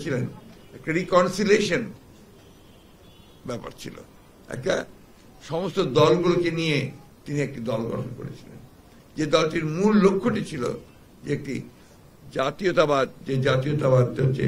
করেছিলেন একটা রিকনসিলেশন ব্যাপার ছিল, একটা সমস্ত দলগুলোকে নিয়ে তিনি একটি দল গঠন করেছিলেন, যে দলটির মূল লক্ষ্যটি ছিল যে একটি জাতীয়তাবাদ, যে জাতীয়তাবাদ হচ্ছে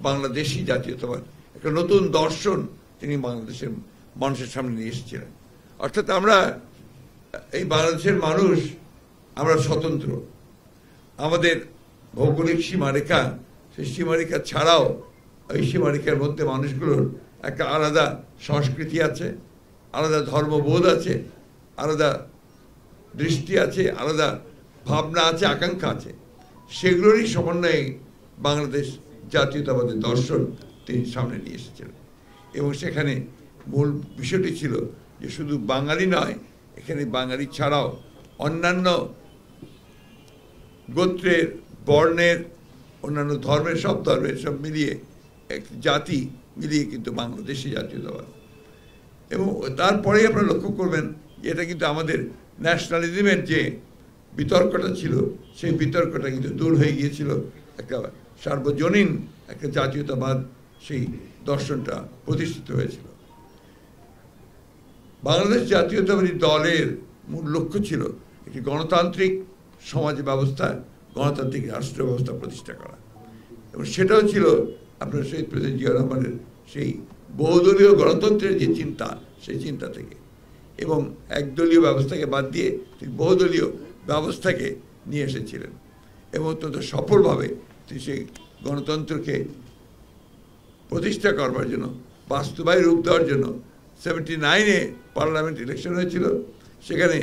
বাংলাদেশি জাতীয়তাবাদ, একটা নতুন দর্শন তিনি বাংলাদেশের মানুষের সামনে নিয়ে এসেছিলেন। অর্থাৎ আমরা এই বাংলাদেশের মানুষ আমরা স্বতন্ত্র, আমাদের ভৌগোলিক সীমারেখা, সেই সীমারেখা ছাড়াও এই সীমারেখার মধ্যে মানুষগুলোর একটা আলাদা সংস্কৃতি আছে, আলাদা ধর্মবোধ আছে, আলাদা দৃষ্টি আছে, আলাদা ভাবনা আছে, আকাঙ্ক্ষা আছে। সেগুলোরই সমন্বয়ে বাংলাদেশ জাতীয়তাবাদের দর্শন তিনি সামনে নিয়ে এসেছিলেন। এবং সেখানে মূল বিষয়টি ছিল যে শুধু বাঙালি নয়, এখানে বাঙালি ছাড়াও অন্যান্য গোত্রের, বর্ণের, অন্যান্য ধর্মের, সব ধর্মের সব মিলিয়ে এক জাতি মিলিয়ে কিন্তু বাংলাদেশি জাতীয়তাবাদ। এবং তারপরেই আপনারা লক্ষ্য করবেন যে এটা কিন্তু আমাদের ন্যাশনালিজমের যে বিতর্কটা ছিল, সেই বিতর্কটা কিন্তু দূর হয়ে গিয়েছিল, একটা সার্বজনীন একটা জাতীয়তাবাদ সেই দর্শনটা প্রতিষ্ঠিত হয়েছিল। বাংলাদেশ জাতীয়তাবাদী দলের মূল লক্ষ্য ছিল একটি গণতান্ত্রিক সমাজ ব্যবস্থা, গণতান্ত্রিক রাষ্ট্র ব্যবস্থা প্রতিষ্ঠা করা। এবং সেটাও ছিল আপনার শহীদ প্রেসিডেন্ট জিয়া রহমানের সেই বহুদলীয় গণতন্ত্রের যে চিন্তা, সেই চিন্তা থেকে, এবং একদলীয় ব্যবস্থাকে বাদ দিয়ে তিনি বহুদলীয় ব্যবস্থাকে নিয়ে এসেছিলেন এবং অত্যন্ত সফলভাবে তিনি সেই গণতন্ত্রকে প্রতিষ্ঠা করবার জন্য, বাস্তবায়ী রূপ দেওয়ার জন্য 79-এ পার্লামেন্ট ইলেকশন হয়েছিল। সেখানে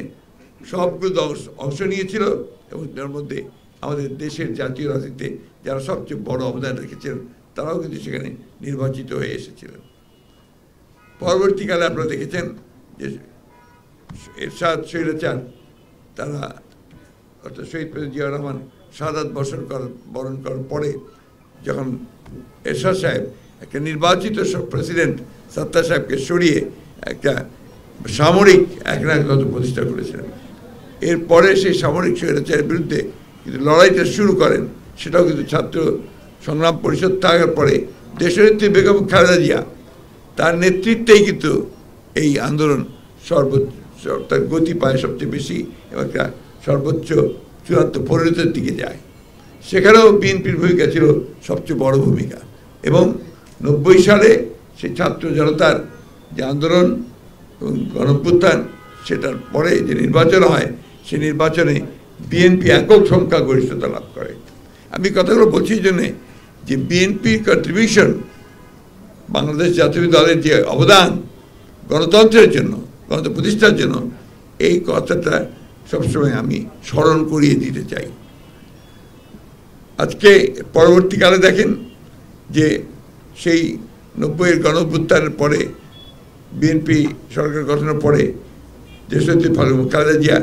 সবগুলো দল অংশ নিয়েছিল এবং তার মধ্যে আমাদের দেশের জাতীয় রাজনীতিতে যারা সবচেয়ে বড় অবদান রেখেছিলেন তারাও কিন্তু সেখানে নির্বাচিত হয়ে এসেছিলেন। পরবর্তীকালে আপনারা দেখেছেন যে এরশাদ স্বৈরাচার, তারা অর্থাৎ শহীদ প্রেসিডেন্ট জিয়া রহমান শাহাদাত বরণ করার পরে যখন এরশাদ সাহেব একটা নির্বাচিত প্রেসিডেন্ট সত্তার সাহেবকে সরিয়ে একটা সামরিক একনায়কতন্ত্র প্রতিষ্ঠা করেছিলেন, এরপরে সেই সামরিক স্বৈরাচারের বিরুদ্ধে কিন্তু লড়াইটা শুরু করেন। সেটাও কিন্তু ছাত্র সংগ্রাম পরিষদ থাকার পরে দেশনেত্রী বেগম খালেদা জিয়া, তার নেতৃত্বেই কিন্তু এই আন্দোলন তার গতি পায় সবচেয়ে বেশি এবং একটা সর্বোচ্চ চূড়ান্ত পরিণতির দিকে যায়। সেখানেও বিএনপির ভূমিকা ছিল সবচেয়ে বড় ভূমিকা। এবং 90 সালে সেই ছাত্র জনতার যে আন্দোলন এবং গণঅভ্যুত্থান, সেটার পরে যে নির্বাচন হয়, সেই নির্বাচনে বিএনপি একক সংখ্যাগরিষ্ঠতা লাভ করে। আমি কথাগুলো বলছি এই জন্যে যে বিএনপির কন্ট্রিবিউশন, বাংলাদেশ জাতীয় দলের যে অবদান গণতন্ত্রের জন্য, গণতন্ত্র প্রতিষ্ঠার জন্য, এই কথাটা সবসময় আমি স্মরণ করিয়ে দিতে চাই। আজকে পরবর্তীকালে দেখেন যে সেই 90-এর গণঅভ্যুত্থানের পরে, বিএনপি সরকার গঠনের পরে দেশনেত্রী খালেদা জিয়া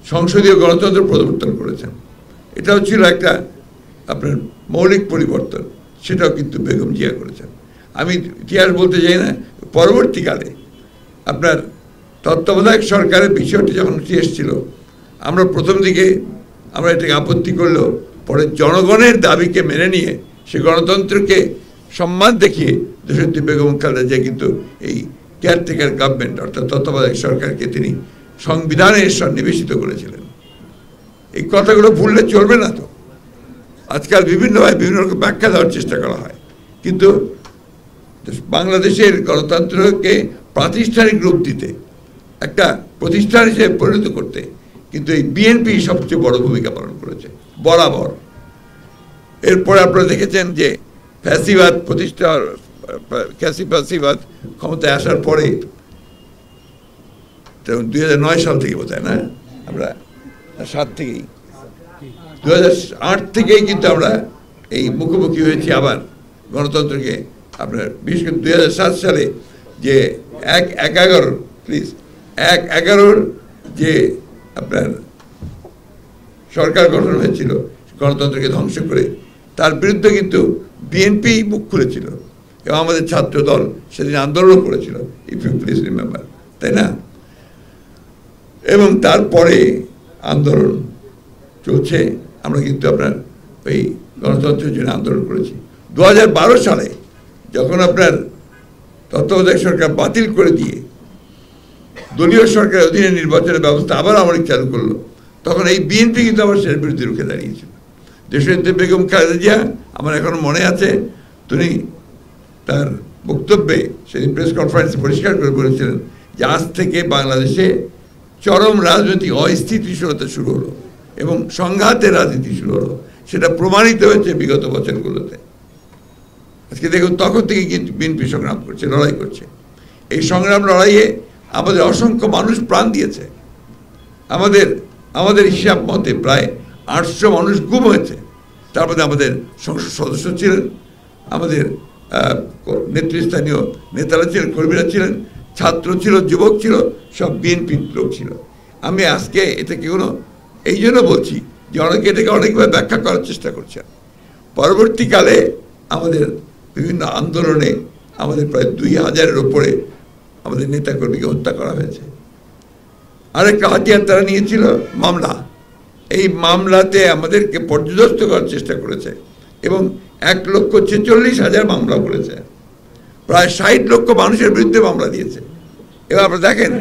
সংসদীয় গণতন্ত্র প্রবর্তন করেছেন। এটাও ছিল একটা আপনার মৌলিক পরিবর্তন, সেটাও কিন্তু বেগম জিয়া করেছেন। আমি ইতিহাস বলতে চাই না, পরবর্তীকালে আপনার তত্ত্বাবধায়ক সরকারের বিষয়টি যখন উঠে এসেছিল, আমরা প্রথম দিকে আমরা এটাকে আপত্তি করলেও পরে জনগণের দাবিকে মেনে নিয়ে সে গণতন্ত্রকে সম্মান দেখিয়ে দেশনেত্রী বেগম খালেদা জিয়া কিন্তু এই কেয়ারটেকার গভর্নমেন্ট অর্থাৎ তত্ত্বাবধায়ক সরকারকে তিনি সংবিধানের সন্নিবেশিত করেছিলেন। এই কথাগুলো ভুললে চলবে না। তো আজকাল বিভিন্নভাবে বিভিন্ন রকম ব্যাখ্যা দেওয়ার চেষ্টা করা হয়, কিন্তু বাংলাদেশের গণতন্ত্রকে প্রাতিষ্ঠানিক রূপ দিতে, একটা প্রতিষ্ঠান হিসেবে পরিণত করতে কিন্তু এই বিএনপি সবচেয়ে বড় ভূমিকা পালন করেছে বরাবর। এরপরে আপনারা দেখেছেন যে ফ্যাসিবাদ প্রতিষ্ঠার, ফ্যাসিবাদ ক্ষমতায় আসার পরে 2009 সাল থেকে বোধ হয় না, আমরা 7 থেকেই 2008 থেকেই কিন্তু আমরা এই মুখোমুখি হয়েছি আবার গণতন্ত্রকে। আপনার বিশেষ করে 2007 সালে যে 1/11 যে আপনার সরকার গঠন হয়েছিল গণতন্ত্রকে ধ্বংস করে, তার বিরুদ্ধে কিন্তু বিএনপি মুখ খুলেছিল এবং আমাদের ছাত্র দল সেদিন আন্দোলন করেছিল, ইফ ইউ প্লিজ রিমেম্বার, তাই না? এবং তারপরে আন্দোলন চলছে, আমরা কিন্তু আপনার ওই গণতন্ত্রের জন্য আন্দোলন করেছি। 2012 সালে যখন আপনার তত্ত্বাবধায়ক সরকার বাতিল করে দিয়ে দলীয় সরকারের অধীনে নির্বাচনের ব্যবস্থা আবার আমরিক চালু করলো, তখন এই বিএনপি কিন্তু আবার সেটার বিরুদ্ধে রুখে দাঁড়িয়েছিল। দেশনেত্রী বেগম খালেদা জিয়া, আমার এখনো মনে আছে, তিনি তার বক্তব্যে সেদিন প্রেস কনফারেন্সে পরিষ্কার করে বলেছিলেন যে আজ থেকে বাংলাদেশে চরম রাজনৈতিক অস্থিতিশীলতা শুরু হলো এবং সংঘাতের রাজনীতি শুরু হলো। সেটা প্রমাণিত হয়েছে বিগত বছরগুলোতে। আজকে দেখুন, তখন থেকে কিন্তু বিএনপি সংগ্রাম করছে, লড়াই করছে। এই সংগ্রাম লড়াইয়ে আমাদের অসংখ্য মানুষ প্রাণ দিয়েছে। আমাদের হিসাব মতে প্রায় 800 মানুষ গুম হয়েছে। তারপরে আমাদের সংসদ সদস্য ছিলেন, আমাদের নেতৃস্থানীয় নেতারা ছিলেন, কর্মীরা ছিলেন, ছাত্র ছিল, যুবক ছিল, সব বিএনপির লোক ছিল। আমি আজকে এটাকে এই জন্য বলছি যে অনেকে এটাকে অনেকভাবে ব্যাখ্যা করার চেষ্টা করছেন। পরবর্তীকালে আমাদের বিভিন্ন আন্দোলনে আমাদের প্রায় 2000-এর ওপরে আমাদের নেতাকর্মীকে হত্যা করা হয়েছে। আরেকটা হাতিয়ার তারা নিয়েছিল মামলা। এই মামলাতে আমাদেরকে পর্যদস্ত করার চেষ্টা করেছে এবং 1,46,000 মামলা করেছে। প্রায় 60 লক্ষ মানুষের বিরুদ্ধে মামলা দিয়েছে। এবার আপনারা দেখেন,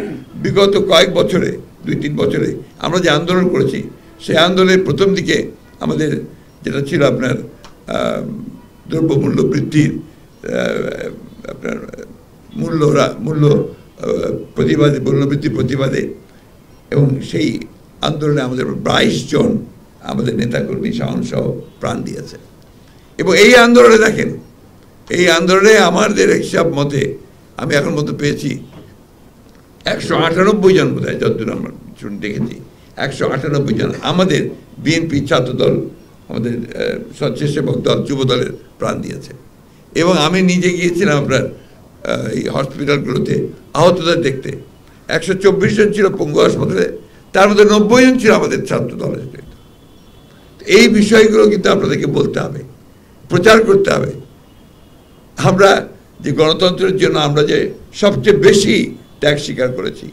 বিগত কয়েক বছরে, 2-3 বছরে আমরা যে আন্দোলন করেছি, সেই আন্দোলনের প্রথম দিকে আমাদের যেটা ছিল আপনার দ্রব্যমূল্য বৃদ্ধির আপনার মূল্য প্রতিবাদে, মূল্যবৃদ্ধির প্রতিবাদে, এবং সেই আন্দোলনে আমাদের 22 জন আমাদের নেতাকর্মী সহ প্রাণ দিয়েছে। এবং এই আন্দোলনে দেখেন, এই আন্দোলনে আমাদের হিসাব মতে আমি এখন মতো পেয়েছি 198 জন, বোধ হয় যতদূর আমরা দেখেছি, 198 জন আমাদের বিএনপি ছাত্রদল, আমাদের স্বেচ্ছাসেবক দল, যুব দলের প্রাণ দিয়েছে। এবং আমি নিজে গিয়েছিলাম আপনার এই হসপিটালগুলোতে আহতদের দেখতে। 124 জন ছিল পঙ্গু হাসপাতালে, তার মধ্যে 90 জন ছিল আমাদের ছাত্র দলের। এই বিষয়গুলো কিন্তু আপনাদেরকে বলতে হবে, প্রচার করতে হবে। আমরা যে গণতন্ত্রের জন্য আমরা যে সবচেয়ে বেশি ত্যাগ স্বীকার করেছি,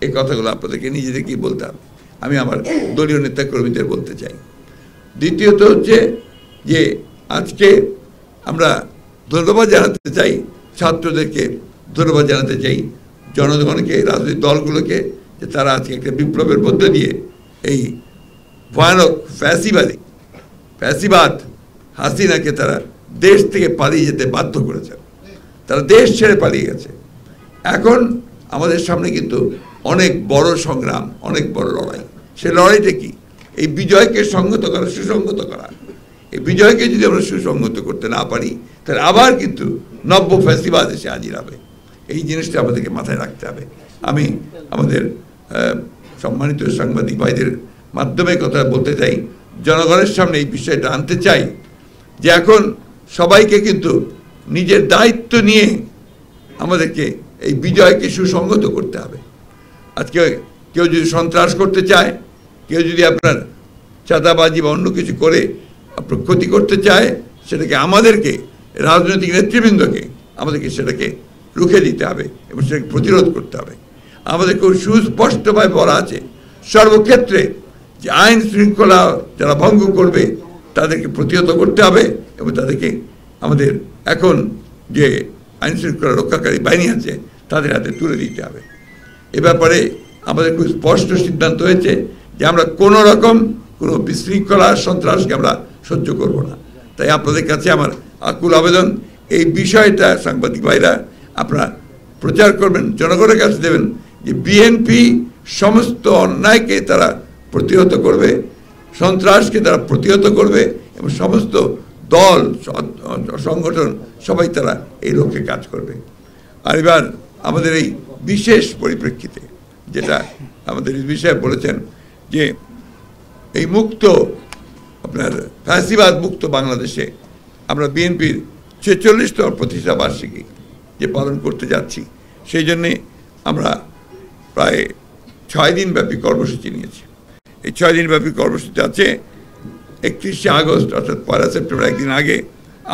এই কথাগুলো আপনাদেরকে নিজেদেরকেই বলতে হবে। আমি আমার দলীয় নেতা কর্মীদের বলতে চাই। দ্বিতীয়ত হচ্ছে যে আজকে আমরা ধন্যবাদ জানাতে চাই ছাত্রদেরকে, ধন্যবাদ জানাতে চাই জনগণকে, রাজনৈতিক দলগুলোকে, যে তারা আজকে একটা বিপ্লবের মধ্যে দিয়ে এই ভয়ানক ফ্যাসিবাদ হাসিনাকে তারা দেশ থেকে পালিয়ে যেতে বাধ্য করেছে। তারা দেশ ছেড়ে পালিয়ে গেছে। এখন আমাদের সামনে কিন্তু অনেক বড় সংগ্রাম, অনেক বড় লড়াই। সে লড়াইটা কি? এই বিজয়কে সংগত করা, সুসংগত করা। এই বিজয়কে যদি আমরা সুসংগত করতে না পারি, তাহলে আবার কিন্তু নব্য ফ্যাসিবাদ এসে হাজির হবে। এই জিনিসটা আমাদেরকে মাথায় রাখতে হবে। আমি আমাদের সম্মানিত সাংবাদিক ভাইদের মাধ্যমে কথা বলতে চাই, জনগণের সামনে এই বিষয়টা আনতে চাই যে এখন সবাইকে কিন্তু নিজের দায়িত্ব নিয়ে আমাদেরকে এই বিজয়কে সুসংগত করতে হবে। আজকে কেউ যদি সন্ত্রাস করতে চায়, কেউ যদি আপনার চাঁদাবাজি বা অন্য কিছু করে আপনার ক্ষতি করতে চায়, সেটাকে আমাদেরকে, রাজনৈতিক নেতৃবৃন্দকে আমাদেরকে সেটাকে রুখে দিতে হবে এবং সেটাকে প্রতিরোধ করতে হবে। আমাদেরকে সুস্পষ্টভাবে বলা আছে সর্বক্ষেত্রে যে আইন শৃঙ্খলা যারা ভঙ্গ করবে তাদেরকে প্রতিহত করতে হবে এবং তাদেরকে আমাদের এখন যে আইন শৃঙ্খলা রক্ষাকারী বাহিনী আছে তাদের হাতে তুলে দিতে হবে। এ ব্যাপারে আমাদের খুব স্পষ্ট সিদ্ধান্ত হয়েছে যে আমরা কোনো রকম কোনো বিশৃঙ্খলা, সন্ত্রাসকে আমরা সহ্য করব না। তাই আপনাদের কাছে আমার আকুল আবেদন, এই বিষয়টা সাংবাদিক ভাইরা আপনারা প্রচার করবেন, জনগণের কাছে দেবেন যে বিএনপি সমস্ত অন্যায়কে তারা প্রতিহত করবে, সন্ত্রাসকে তারা প্রতিহত করবে এবং সমস্ত দল, সংগঠন সবাই তারা এই লক্ষ্যে কাজ করবে। আর এবার আমাদের এই বিশেষ পরিপ্রেক্ষিতে যেটা আমাদের এই বিষয়ে বলেছেন যে এই মুক্ত আপনার ফ্যাসিবাদ মুক্ত বাংলাদেশে আমরা বিএনপির 46তম প্রতিষ্ঠা বার্ষিকী যে পালন করতে যাচ্ছি, সেই জন্যে আমরা প্রায় 6 দিনব্যাপী কর্মসূচি নিয়েছি। এই 6 দিনব্যাপী কর্মসূচি আছে 31শে আগস্ট অর্থাৎ 1 সেপ্টেম্বর, একদিন আগে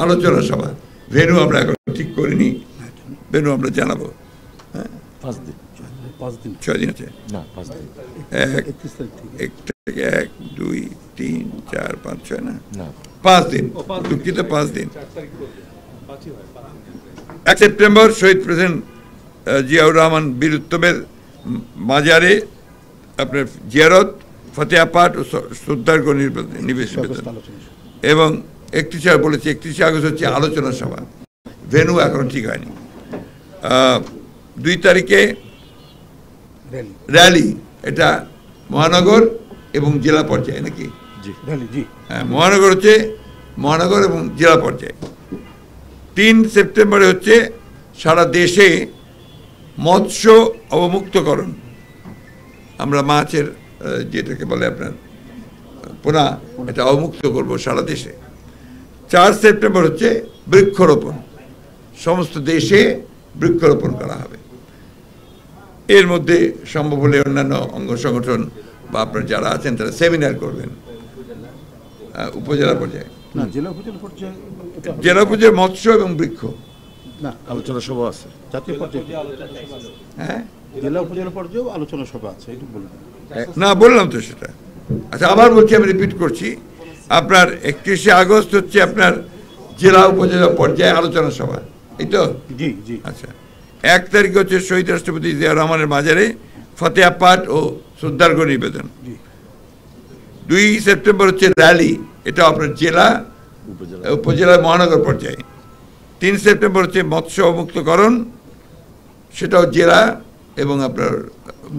আলোচনা সভা। ভেন্যু আমরা এখন ঠিক করিনি, ভেন্যু আমরা জানাবো। হ্যাঁ, 6 দিন আছে, 1 2 3 4 5 6 না, 5 দিন, দুঃখিত 5 দিন। 1 সেপ্টেম্বর শহীদ প্রেসিডেন্ট জিয়াউর রহমান বীর উত্তমের মাজারে আপনার জিয়ারত, ফতেহা পাঠ ও শ্রদ্ধার্ঘ্য নিবেদন। এবং 31 বলেছি 31 আগস্ট হচ্ছে আলোচনা সভা, ভেন্যু এখনো ঠিক হয়নি। 2 তারিখে র্যালি, এটা মহানগর এবং জেলা পর্যায়ে নাকি? হ্যাঁ, মহানগর এবং জেলা পর্যায়ে। 3 সেপ্টেম্বরে হচ্ছে সারা দেশে মৎস্য অবমুক্তকরণ, আমরা মাছের যেটাকে বলে আপনার পোনা, এটা অবমুক্ত করব সারা দেশে। 4 সেপ্টেম্বর হচ্ছে বৃক্ষরোপণ, সমস্ত দেশে বৃক্ষরোপণ করা হবে। এর মধ্যে সম্ভব হলে অন্যান্য অঙ্গ সংগঠন বা আপনার যারা আছেন তারা সেমিনার করবেন উপজেলা পর্যায়ে। জেলা উপজেলা মৎস্য এবং বৃক্ষ আলোচনা সভা আছে, জাতীয় পর্যায়ে। হ্যাঁ, জেলা উপজেলা পর্যায়েও আলোচনা সভা আছে, একটু বলুন। না, বললাম তো সেটা। আচ্ছা, আবার বলছি, আমি রিপিট করছি, আপনার 31 আগস্ট হচ্ছে আপনার জেলা উপজেলা পর্যায়ে আলোচনা সভা, এই তো? জি জি। আচ্ছা, 1 তারিখ হচ্ছে শহীদ রাষ্ট্রপতি জিয়াউর রহমানের মাজারে ফতেহা পাঠ ও শ্রদ্ধার্ঘ্য নিবেদন। 2 সেপ্টেম্বর হচ্ছে র্যালি, এটা আপনার জেলা, উপজেলা, মহানগর পর্যায়ে। 3 সেপ্টেম্বর হচ্ছে মৎস্য অবমুক্তকরণ, সেটাও জেলা এবং আপনার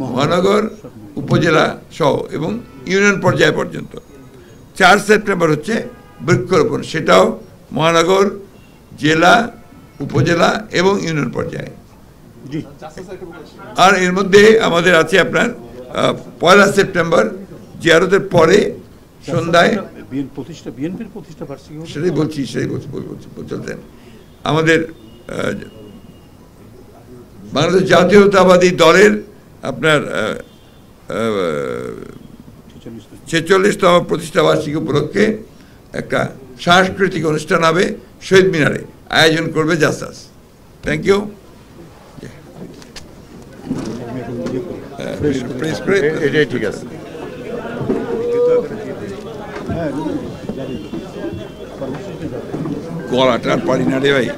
মহানগর, উপজেলা সহ এবং ইউনিয়ন পর্যায় পর্যন্ত। 4 সেপ্টেম্বর হচ্ছে বৃক্ষরোপণ, সেটাও মহানগর, জেলা, উপজেলা এবং ইউনিয়ন পর্যায়ে। আর এর মধ্যে আমাদের আছে আপনার 1 সেপ্টেম্বর জিয়ারতের পরে সন্ধ্যায় বিএনপির প্রতিষ্ঠা বার্ষিকী, সেটাই বলছি চলতেন আমাদের বাংলাদেশ জাতীয়তাবাদী দলের আপনার 46তম প্রতিষ্ঠা বার্ষিকী উপলক্ষে একটা সাংস্কৃতিক অনুষ্ঠান হবে শহীদ মিনারে, আয়োজন করবে জাসাস। Thank you. এটাই ঠিক আছে। গলাটা পারি না রে ভাই।